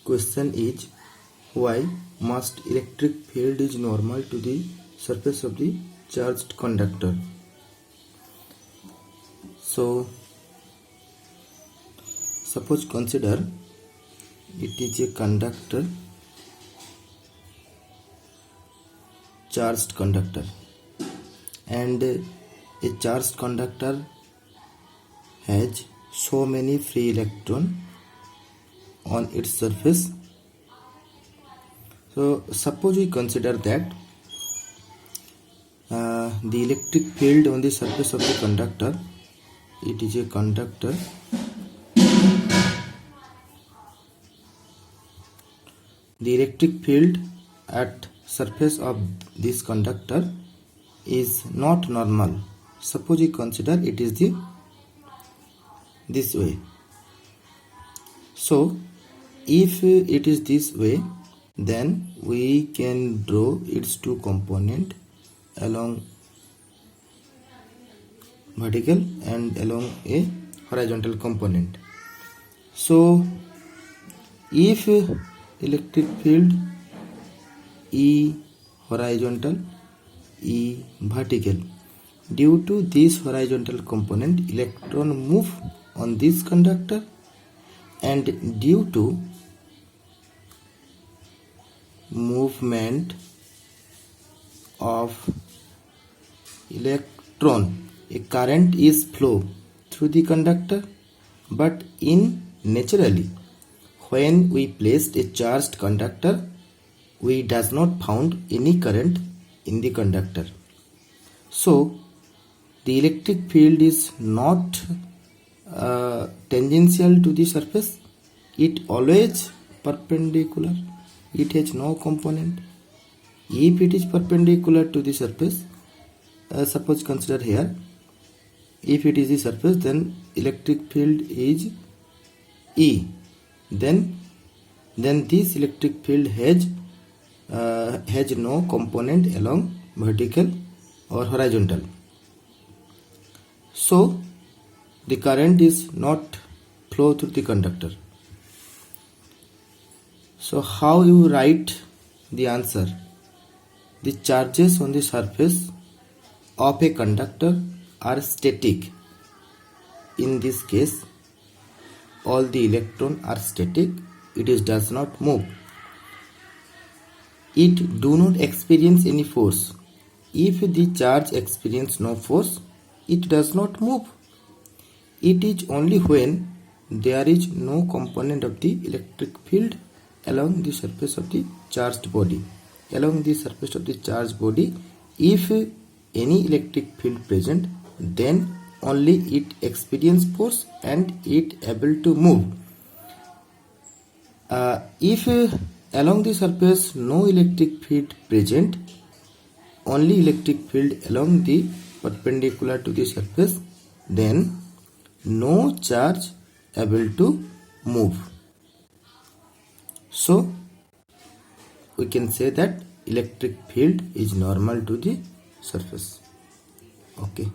Question is, why must electric field is normal to the surface of the charged conductor? So suppose consider it is a conductor, charged conductor, and a charged conductor has so many free electrons on its surface. So suppose we consider that the electric field on the surface of the conductor, it is a conductor, the electric field at surface of this conductor is not normal. Suppose we consider it is this way. So if it is this way, then we can draw its two component along vertical and along a horizontal component. So if electric field E horizontal, E vertical, due to this horizontal component, electron move on this conductor, and due to movement of electron, a current is flow through the conductor. But naturally, when we placed a charged conductor, we does not found any current in the conductor. So the electric field is not tangential to the surface. It always perpendicular. It has no component. If it is perpendicular to the surface, suppose consider here, if it is the surface, then electric field is E. Then this electric field has no component along vertical or horizontal. So the current is not flow through the conductor. So how you write the answer? The charges on the surface of a conductor are static. In this case, all the electrons are static. It does not move. It do not experience any force. If the charge experience no force, it does not move. It is only when there is no component of the electric field along the surface of the charged body. Along the surface of the charged body, if any electric field present, then only it experience force and it able to move. If along the surface no electric field present, only electric field along the perpendicular to the surface, then no charge able to move. So we can say that electric field is normal to the surface. Okay.